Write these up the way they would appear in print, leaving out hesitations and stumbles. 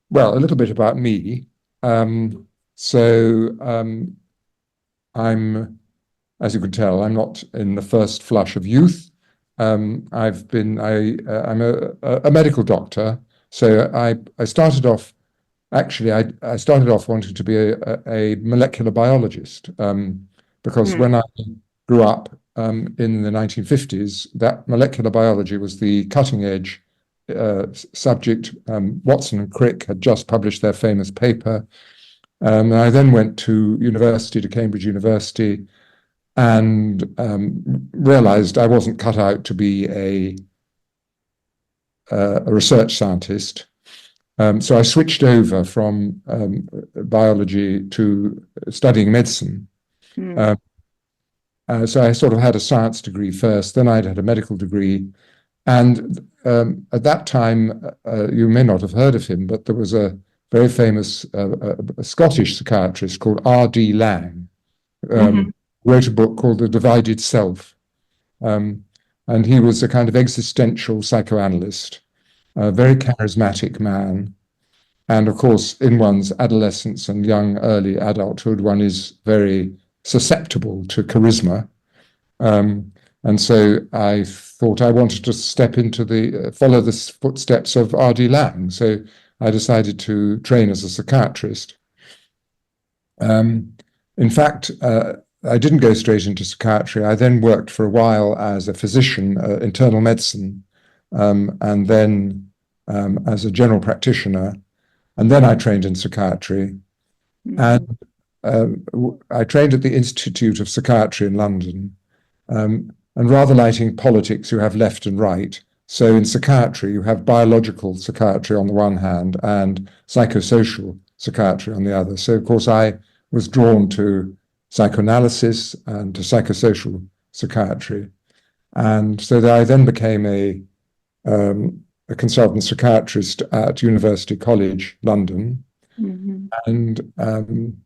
Well, a little bit about me. So I'm, as you can tell, I'm not in the first flush of youth. I'm a medical doctor. So I started off, actually, I started off wanting to be a molecular biologist, because when I grew up in the 1950s, that molecular biology was the cutting edge subject. Watson and Crick had just published their famous paper. And I then went to university, to Cambridge University, and realized I wasn't cut out to be a research scientist. So I switched over from biology to studying medicine. So I sort of had a science degree first, then I'd had a medical degree. And at that time, you may not have heard of him, but there was a very famous a Scottish psychiatrist called R.D. Laing, wrote a book called The Divided Self. And he was a kind of existential psychoanalyst, a very charismatic man. And of course, in one's adolescence and young early adulthood, one is very susceptible to charisma. And so I thought I wanted to step into follow the footsteps of R.D. Laing. So I decided to train as a psychiatrist. In fact, I didn't go straight into psychiatry. I then worked for a while as a physician, internal medicine, and then as a general practitioner. And then I trained in psychiatry. And I trained at the Institute of Psychiatry in London. And rather liking politics, you have left and right. So in psychiatry, you have biological psychiatry on the one hand and psychosocial psychiatry on the other. So, of course, I was drawn to psychoanalysis and to psychosocial psychiatry. And so I then became a consultant psychiatrist at University College, London, and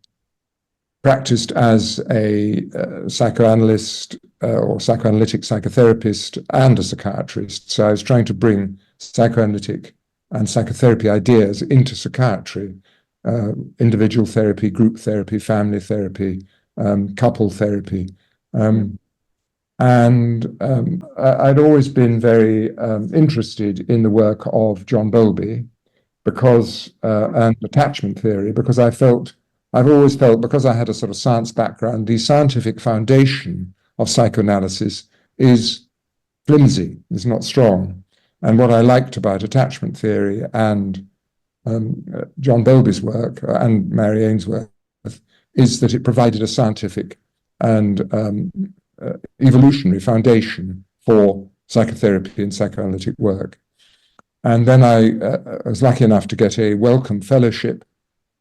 practiced as a psychoanalyst or psychoanalytic psychotherapist and a psychiatrist. So I was trying to bring psychoanalytic and psychotherapy ideas into psychiatry, individual therapy, group therapy, family therapy, couple therapy. And I'd always been very interested in the work of John Bowlby and attachment theory, because I've always felt, because I had a sort of science background, the scientific foundation of psychoanalysis is flimsy, is not strong. And what I liked about attachment theory and John Bowlby's work and Mary Ainsworth is that it provided a scientific and evolutionary foundation for psychotherapy and psychoanalytic work. And then I was lucky enough to get a Wellcome Fellowship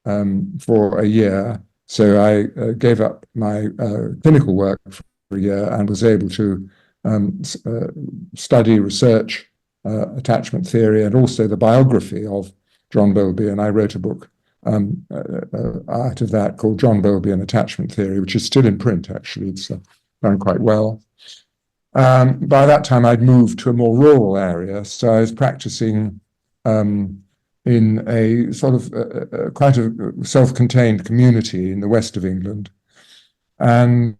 for a year. So I gave up my clinical work for a year and was able to study, research attachment theory and also the biography of John Bowlby. And I wrote a book out of that called John Bowlby and Attachment Theory, which is still in print, actually. It's done quite well. By that time, I'd moved to a more rural area, so I was practicing in a sort of quite a self-contained community in the west of England. And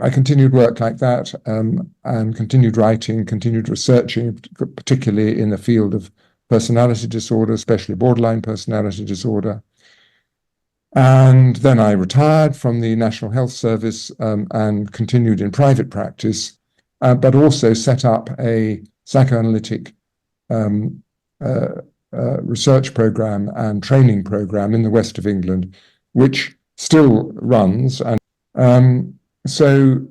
I continued work like that and continued writing, continued researching, particularly in the field of personality disorder, especially borderline personality disorder. And then I retired from the National Health Service and continued in private practice, but also set up a psychoanalytic research program and training program in the west of England, which still runs. And so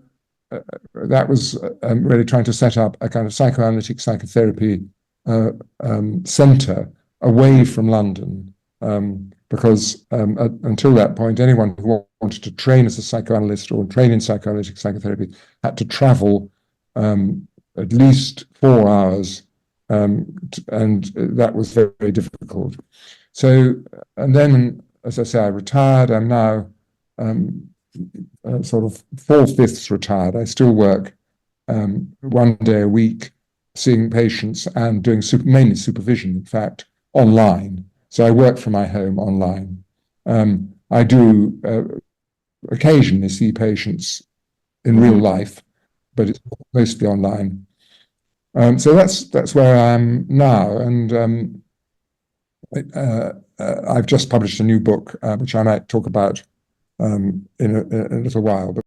that was really trying to set up a kind of psychoanalytic psychotherapy centre away from London, because until that point, anyone who wanted to train as a psychoanalyst or train in psychoanalytic psychotherapy had to travel at least 4 hours, and that was very, very difficult. So, and then, as I say, I retired. I'm now sort of 4/5 retired. I still work 1 day a week, seeing patients and doing mainly supervision, in fact, online. So I work from my home online. I do occasionally see patients in real life, but it's mostly online. So that's where I am now, and I've just published a new book, which I might talk about in a little while. But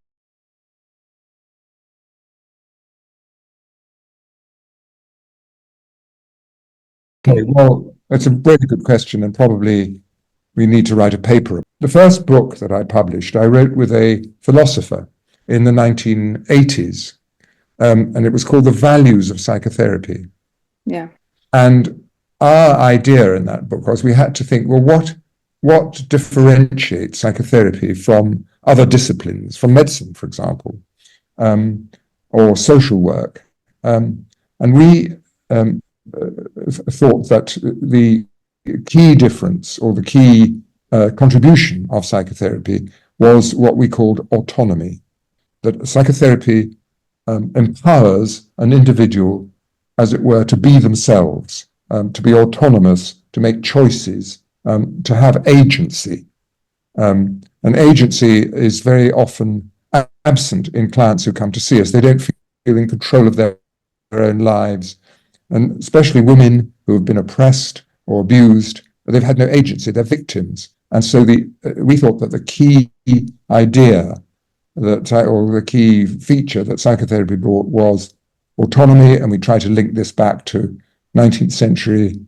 okay, well, that's a really good question, and probably we need to write a paper. The first book that I published, I wrote with a philosopher in the 1980s, and it was called The Values of Psychotherapy. Yeah. And our idea in that book was we had to think, well, what differentiates psychotherapy from other disciplines, from medicine, for example, or social work? And we thought that the key difference or the key contribution of psychotherapy was what we called autonomy, that psychotherapy empowers an individual, as it were, to be themselves, to be autonomous, to make choices, to have agency. And agency is very often absent in clients who come to see us. They don't feel in control of their own lives, and especially women who have been oppressed or abused, they've had no agency, they're victims. And so we thought that the key idea or the key feature that psychotherapy brought was autonomy, and we try to link this back to 19th century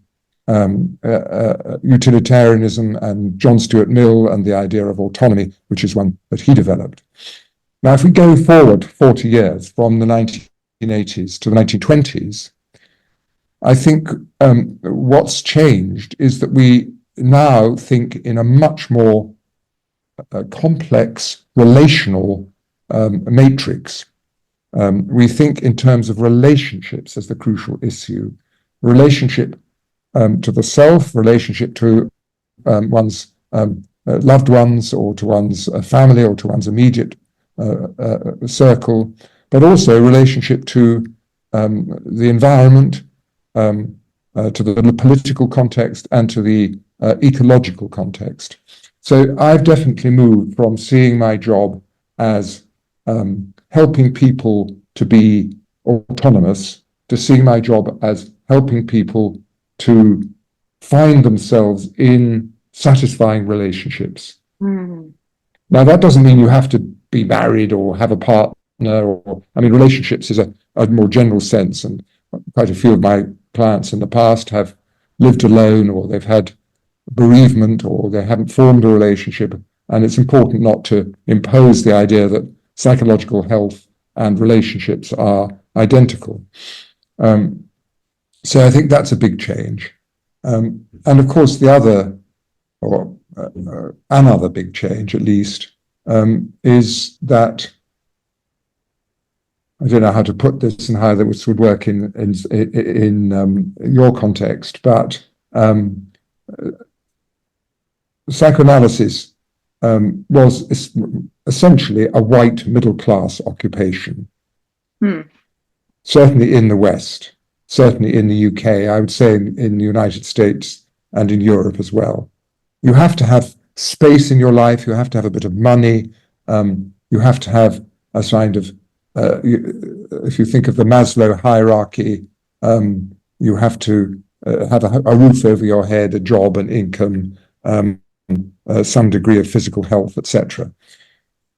utilitarianism and John Stuart Mill and the idea of autonomy, which is one that he developed. Now, if we go forward 40 years from the 1980s to the 1920s, I think what's changed is that we now think in a much more complex relational matrix. We think in terms of relationships as the crucial issue. Relationship to the self, relationship to one's loved ones, or to one's family, or to one's immediate circle, but also relationship to the environment, to the political context, and to the ecological context. So I've definitely moved from seeing my job as helping people to be autonomous to seeing my job as helping people to find themselves in satisfying relationships. Mm. Now, that doesn't mean you have to be married or have a partner, or, I mean, relationships is a more general sense, and quite a few of my clients in the past have lived alone, or they've had bereavement, or they haven't formed a relationship, and it's important not to impose the idea that psychological health and relationships are identical. So I think that's a big change. And of course, the other, or another big change at least, is that, I don't know how to put this and how this would work in your context, but psychoanalysis was essentially a white middle-class occupation. Certainly in the West, certainly in the UK, I would say in the United States and in Europe as well. You have to have space in your life, you have to have a bit of money, you have to have a kind of, if you think of the Maslow hierarchy, you have to have a roof over your head, a job, an income, some degree of physical health, etc.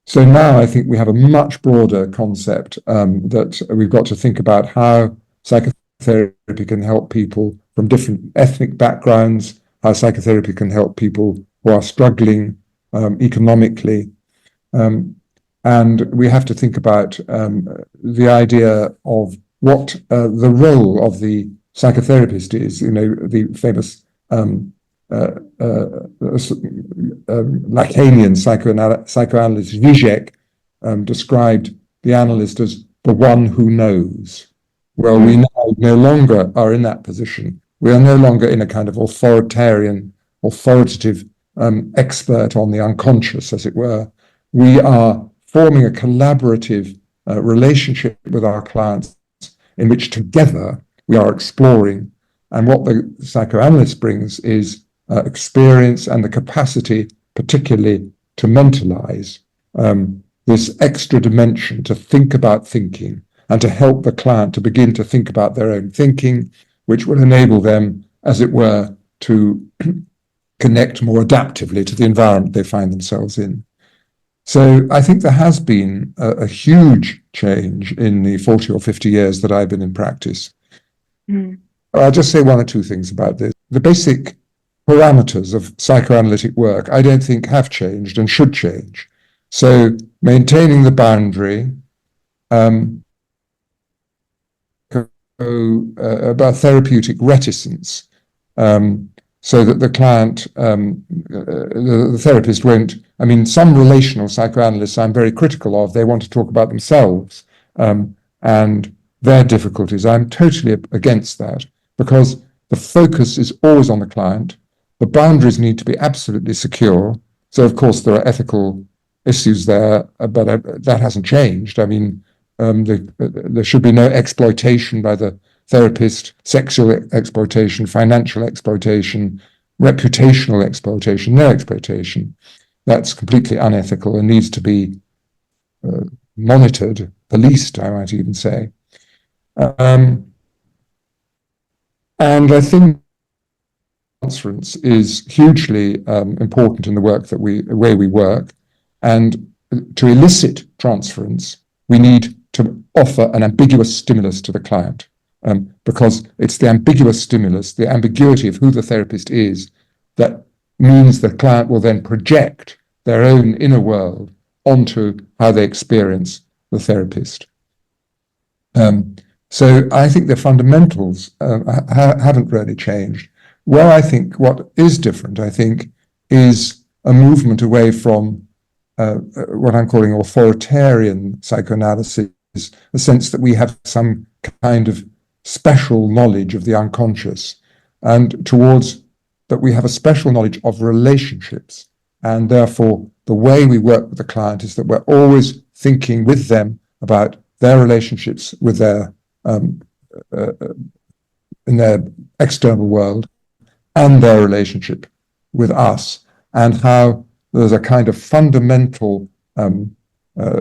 So now I think we have a much broader concept that we've got to think about how psychotherapy can help people from different ethnic backgrounds, how psychotherapy can help people who are struggling economically. And we have to think about the idea of what the role of the psychotherapist is. You know, the famous Lacanian psychoanalyst Zizek described the analyst as the one who knows. Well, we now no longer are in that position. We are no longer in a kind of authoritative expert on the unconscious, as it were. We are forming a collaborative relationship with our clients in which together we are exploring. And what the psychoanalyst brings is experience and the capacity, particularly to mentalize, this extra dimension to think about thinking and to help the client to begin to think about their own thinking, which will enable them, as it were, to connect more adaptively to the environment they find themselves in. So I think there has been a huge change in the 40 or 50 years that I've been in practice. I'll just say one or two things about this. The basic parameters of psychoanalytic work, I don't think have changed and should change. So maintaining the boundary, about therapeutic reticence, so that the client, the therapist won't, I mean, some relational psychoanalysts I'm very critical of, they want to talk about themselves and their difficulties. I'm totally against that, because the focus is always on the client. The boundaries need to be absolutely secure. So, of course, there are ethical issues there, but that hasn't changed. I mean, there should be no exploitation by the therapist, sexual exploitation, financial exploitation, reputational exploitation, no exploitation. That's completely unethical and needs to be monitored, policed, I might even say. And I think transference is hugely important in the work that way we work. And to elicit transference, we need to offer an ambiguous stimulus to the client, because it's the ambiguous stimulus, the ambiguity of who the therapist is, that means the client will then project their own inner world onto how they experience the therapist. So I think the fundamentals haven't really changed. Where I think what is different, I think, is a movement away from what I'm calling authoritarian psychoanalysis, the sense that we have some kind of special knowledge of the unconscious, and towards that we have a special knowledge of relationships. And therefore, the way we work with the client is that we're always thinking with them about their relationships with their in their external world and their relationship with us, and how there's a kind of fundamental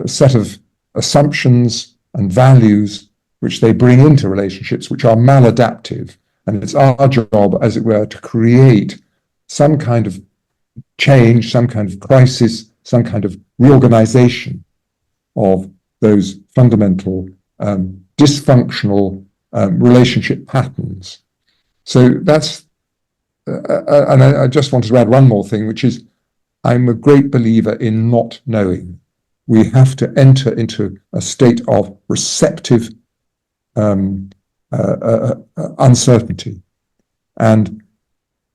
set of assumptions and values which they bring into relationships which are maladaptive. And it's our job, as it were, to create some kind of change, some kind of crisis, some kind of reorganization of those fundamental dysfunctional relationship patterns. So that's, and I just wanted to add one more thing, which is I'm a great believer in not knowing. We have to enter into a state of receptive uncertainty. And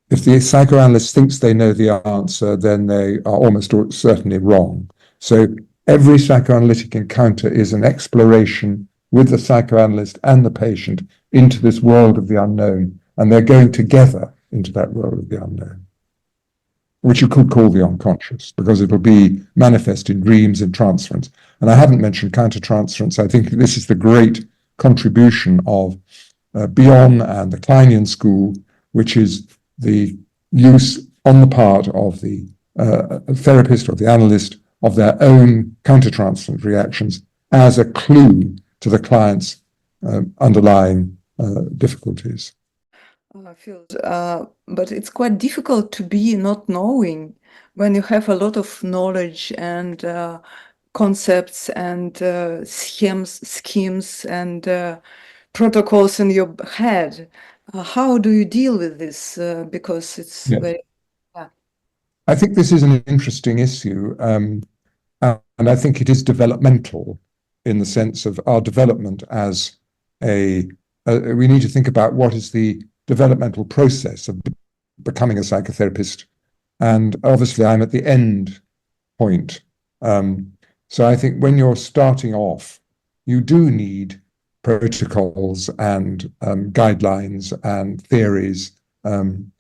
if the psychoanalyst thinks they know the answer, then they are almost certainly wrong. So every psychoanalytic encounter is an exploration with the psychoanalyst and the patient into this world of the unknown, and they're going together into that world of the unknown, which you could call the unconscious, because it'll be manifest in dreams and transference. And I haven't mentioned countertransference. I think this is the great contribution of Bion and the Kleinian school, which is the use on the part of the therapist or the analyst of their own countertransference reactions as a clue to the client's underlying difficulties. But it's quite difficult to be not knowing when you have a lot of knowledge and concepts and schemes and protocols in your head. How do you deal with this? Because it's very... I think this is an interesting issue, and I think it is developmental in the sense of our development as we need to think about what is the developmental process of becoming a psychotherapist. And obviously I'm at the end point. So I think when you're starting off, you do need protocols and guidelines and theories, and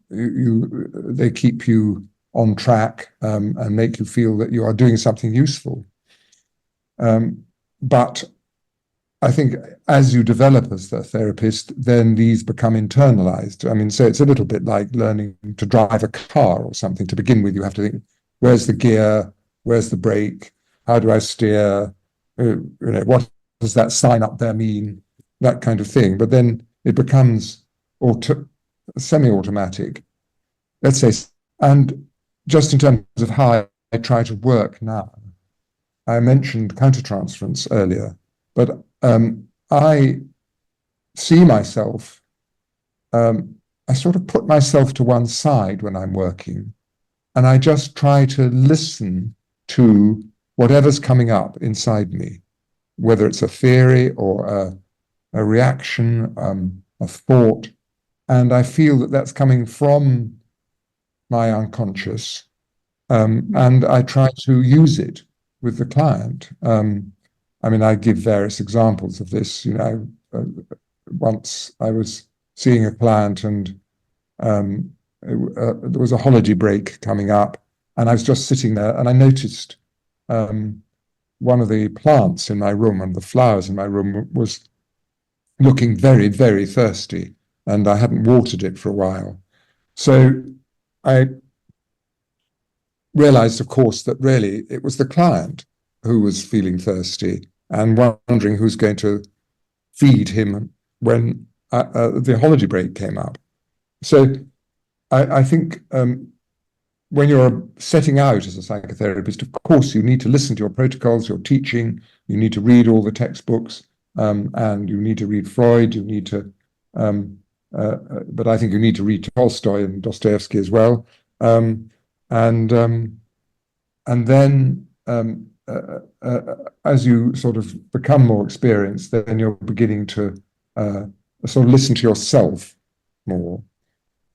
they keep you on track and make you feel that you are doing something useful. But I think as you develop as a therapist, then these become internalized. I mean, so it's a little bit like learning to drive a car or something. To begin with, you have to think, where's the gear? Where's the brake? How do I steer? What does that sign up there mean? That kind of thing. But then it becomes semi-automatic, let's say. And just in terms of how I try to work now, I mentioned countertransference earlier, but I see myself, I sort of put myself to one side when I'm working, and I just try to listen to whatever's coming up inside me, whether it's a theory or a reaction, a thought, and I feel that that's coming from my unconscious, and I try to use it with the client. I mean, I give various examples of this. Once I was seeing a client and there was a holiday break coming up, and I was just sitting there, and I noticed one of the plants in my room and the flowers in my room was looking very, very thirsty, and I hadn't watered it for a while. So I realized, of course, that really it was the client who was feeling thirsty and wondering who's going to feed him when the holiday break came up. So I think when you're setting out as a psychotherapist, of course, you need to listen to your protocols, your teaching, you need to read all the textbooks, and you need to read Freud, you need to, but I think you need to read Tolstoy and Dostoevsky as well. And then as you sort of become more experienced, then you're beginning to sort of listen to yourself more.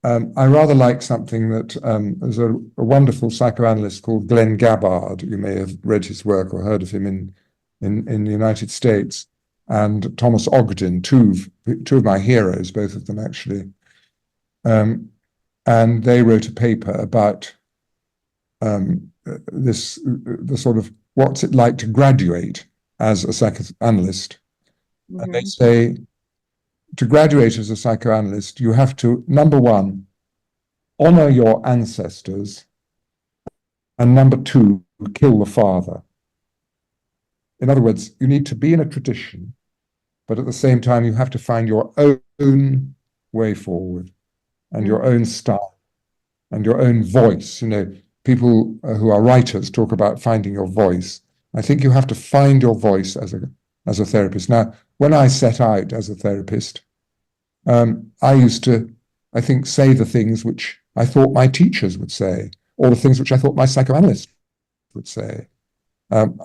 I rather like something that there's a wonderful psychoanalyst called Glenn Gabbard. You may have read his work or heard of him in the United States, and Thomas Ogden, two of my heroes, both of them actually. And they wrote a paper about the sort of what's it like to graduate as a psychoanalyst. Mm-hmm. And they say, to graduate as a psychoanalyst, you have to, number one, honor your ancestors, and number two, kill the father. In other words, you need to be in a tradition, but at the same time, you have to find your own way forward and your own style and your own voice. People who are writers talk about finding your voice. I think you have to find your voice as a therapist. Now, when I set out as a therapist, I used to, I think, say the things which I thought my teachers would say, or the things which I thought my psychoanalyst would say. And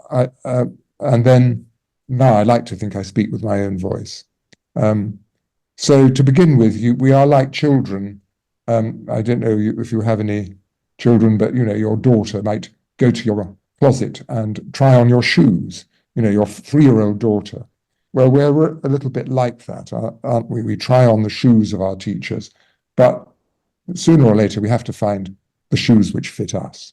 then now I like to think I speak with my own voice. So to begin with, we are like children. I don't know if you have any children, but your daughter might go to your closet and try on your shoes, your 3-year-old daughter. Well, we're a little bit like that, aren't we? We try on the shoes of our teachers, but sooner or later we have to find the shoes which fit us.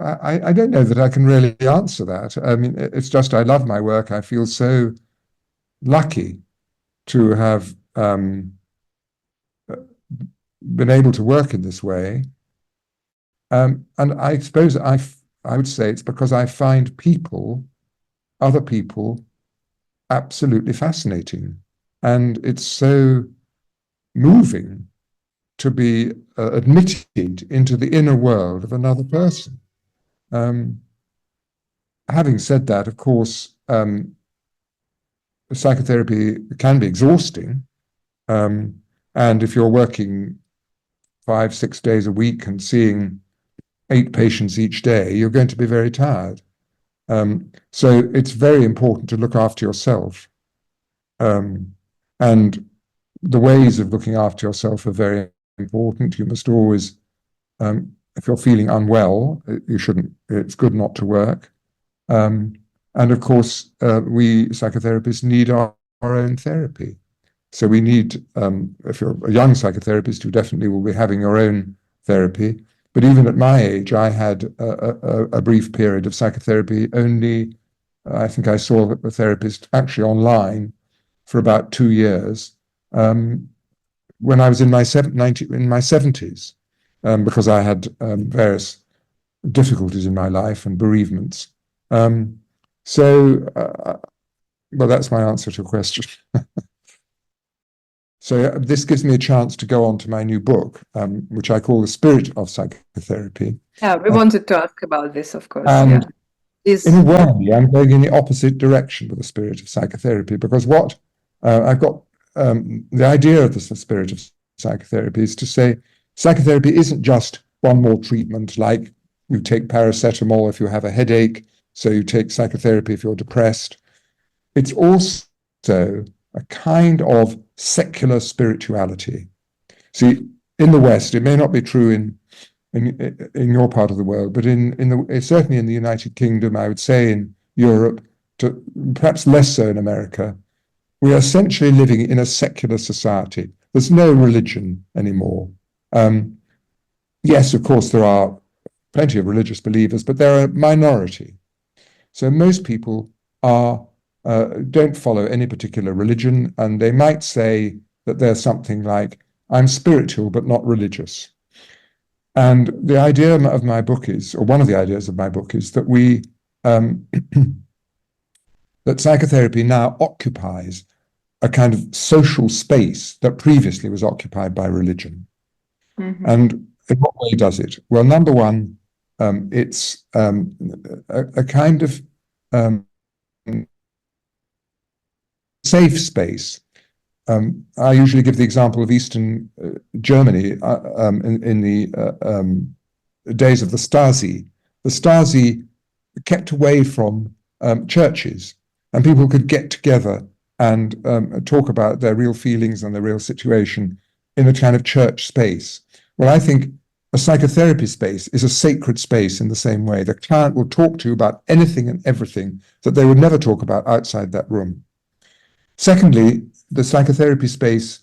I don't know that I can really answer that. I mean, it's just I love my work. I feel so lucky to have been able to work in this way. And I suppose I would say it's because I find other people, absolutely fascinating. And it's so moving to be admitted into the inner world of another person. Having said that, of course, psychotherapy can be exhausting. And if you're working 5-6 days a week and seeing 8 patients each day, you're going to be very tired. So it's very important to look after yourself. And the ways of looking after yourself are very important. You must always, if you're feeling unwell, it's good not to work. And of course, we psychotherapists need our own therapy. So we need, if you're a young psychotherapist, you definitely will be having your own therapy. But even at my age, I had a brief period of psychotherapy only. I think I saw a therapist actually online for about 2 years when I was in my 70s, because I had various difficulties in my life and bereavements. Well, that's my answer to your question. So this gives me a chance to go on to my new book, which I call The Spirit of Psychotherapy. Yeah, we wanted to ask about this, of course. And yeah. in a way, I'm going in the opposite direction with The Spirit of Psychotherapy, because what I've got, the idea of the Spirit of Psychotherapy is to say psychotherapy isn't just one more treatment, like you take paracetamol if you have a headache, so you take psychotherapy if you're depressed. It's also a kind of secular spirituality. See, in the West, it may not be true in your part of the world, but certainly in the United Kingdom, I would say in Europe, perhaps less so in America, we are essentially living in a secular society. There's no religion anymore. Yes, of course, there are plenty of religious believers, but they're a minority. So most people don't follow any particular religion, and they might say that they're something like, I'm spiritual but not religious. And the idea of my book is, or one of the ideas of my book is that that psychotherapy now occupies a kind of social space that previously was occupied by religion. Mm-hmm. And in what way does it? Well, number one, it's a kind of safe space. I usually give the example of Eastern Germany in the days of the Stasi. The Stasi kept away from churches, and people could get together and talk about their real feelings and their real situation in a kind of church space. Well, I think a psychotherapy space is a sacred space in the same way. The client will talk to you about anything and everything that they would never talk about outside that room. Secondly, the psychotherapy space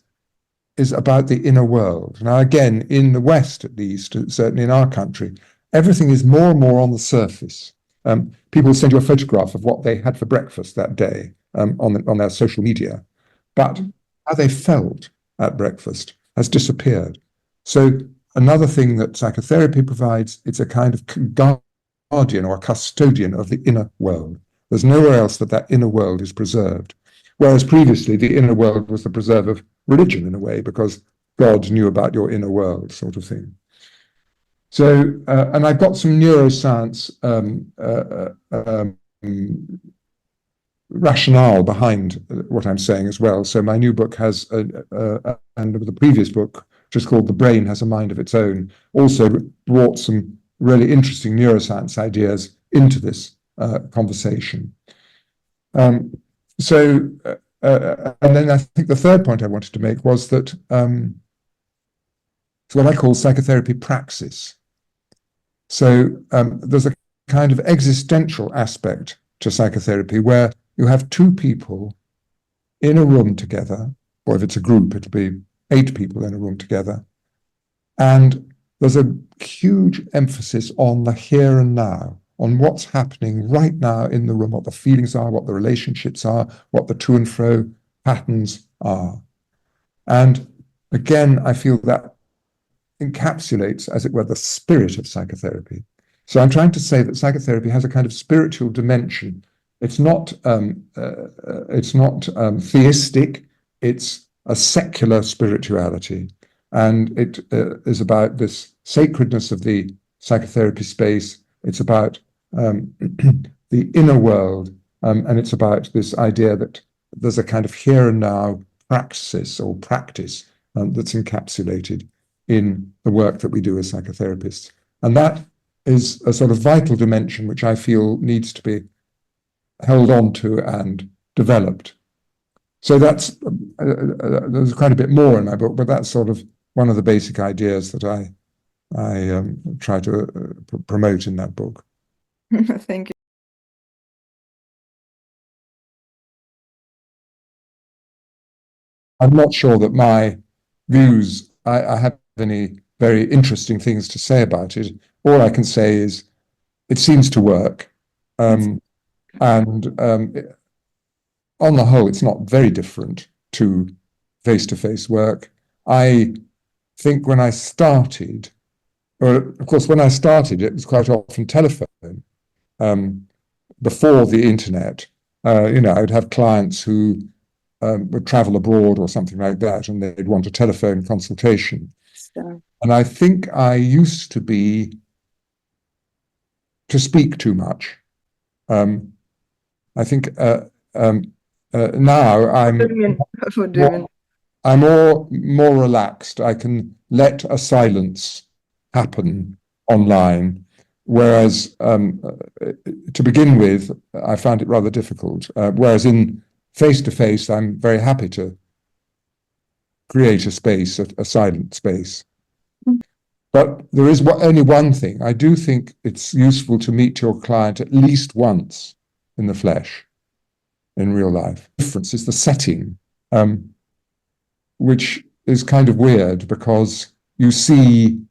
is about the inner world. Now, again, in the West, at least, certainly in our country, everything is more and more on the surface. People send you a photograph of what they had for breakfast that day on their social media, but how they felt at breakfast has disappeared. So another thing that psychotherapy provides, it's a kind of guardian or a custodian of the inner world. There's nowhere else that inner world is preserved. Whereas previously, the inner world was the preserve of religion in a way, because God knew about your inner world, sort of thing. So, and I've got some neuroscience rationale behind what I'm saying as well. So my new book has, and the previous book, which is called The Brain Has a Mind of Its Own, also brought some really interesting neuroscience ideas into this conversation. And then I think the third point I wanted to make was that it's what I call psychotherapy praxis. So there's a kind of existential aspect to psychotherapy where you have two people in a room together, or if it's a group, it'll be 8 people in a room together. And there's a huge emphasis on the here and now, on what's happening right now in the room, what the feelings are, what the relationships are, what the to and fro patterns are. And again, I feel that encapsulates, as it were, the spirit of psychotherapy. So I'm trying to say that psychotherapy has a kind of spiritual dimension. It's not theistic. It's a secular spirituality, and it is about this sacredness of the psychotherapy space. It's about the inner world, and it's about this idea that there's a kind of here and now praxis or practice that's encapsulated in the work that we do as psychotherapists. And that is a sort of vital dimension which I feel needs to be held on to and developed. So that's there's quite a bit more in my book, but that's sort of one of the basic ideas that I try to promote in that book. Thank you. I'm not sure that my views, I have any very interesting things to say about it. All I can say is it seems to work. And on the whole, it's not very different to face-to-face work. I think when I started, or of course, when I started, it was quite often telephone. Before the internet, I would have clients who would travel abroad or something like that, and they'd want a telephone consultation. So, And I think I used to speak too much. I think now what do you mean? I'm more relaxed. I can let a silence happen online, whereas to begin with, I found it rather difficult. Whereas in face-to-face, I'm very happy to create a space, a silent space. But there is only one thing. I do think it's useful to meet your client at least once in the flesh, in real life. The difference is the setting, which is kind of weird because you see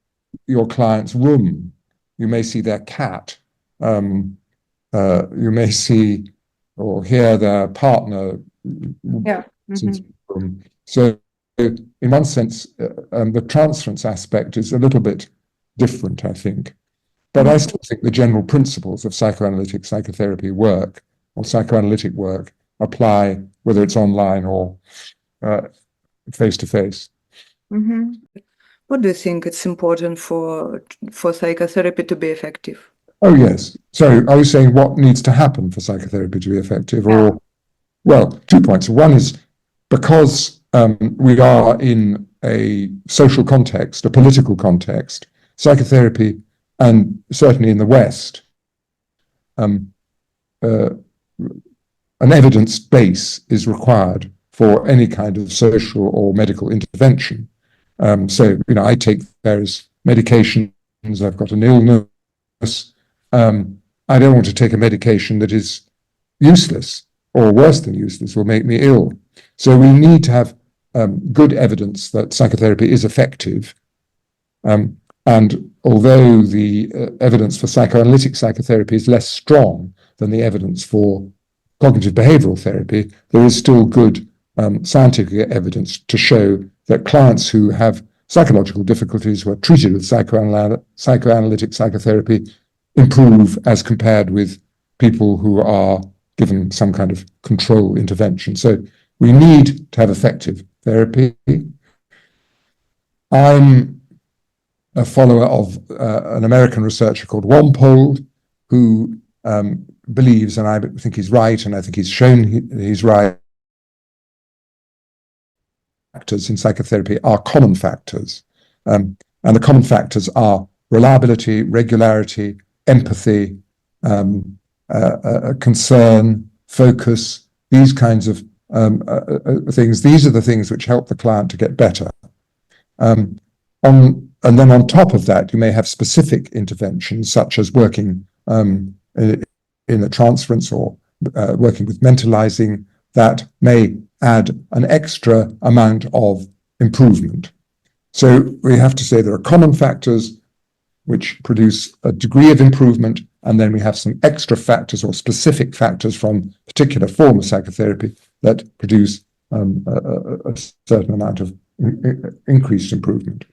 your client's room, you may see their cat, you may see or hear their partner. Yeah. So in one sense, the transference aspect is a little bit different, I think. But I still think the general principles of psychoanalytic psychotherapy work, or psychoanalytic work, apply whether it's online or face-to-face. What do you think it's important for psychotherapy to be effective? Oh, yes. So I was saying what needs to happen for psychotherapy to be effective, or, well, 2 points. One is because we are in a social context, a political context, psychotherapy, and certainly in the West, an evidence base is required for any kind of social or medical intervention. So, I take various medications, I've got an illness. I don't want to take a medication that is useless or worse than useless, will make me ill. So we need to have good evidence that psychotherapy is effective. And although the evidence for psychoanalytic psychotherapy is less strong than the evidence for cognitive behavioral therapy, there is still good scientific evidence to show that clients who have psychological difficulties who are treated with psychoanalytic psychotherapy improve as compared with people who are given some kind of control intervention. So we need to have effective therapy. I'm a follower of an American researcher called Wampold, who believes, and I think he's right, and I think he's shown he's right, factors in psychotherapy are common factors. And the common factors are reliability, regularity, empathy, concern, focus, these kinds of things. These are the things which help the client to get better. And then on top of that, you may have specific interventions, such as working in the transference or working with mentalizing, that may add an extra amount of improvement. So we have to say there are common factors which produce a degree of improvement, and then we have some extra factors or specific factors from particular form of psychotherapy that produce a certain amount of increased improvement.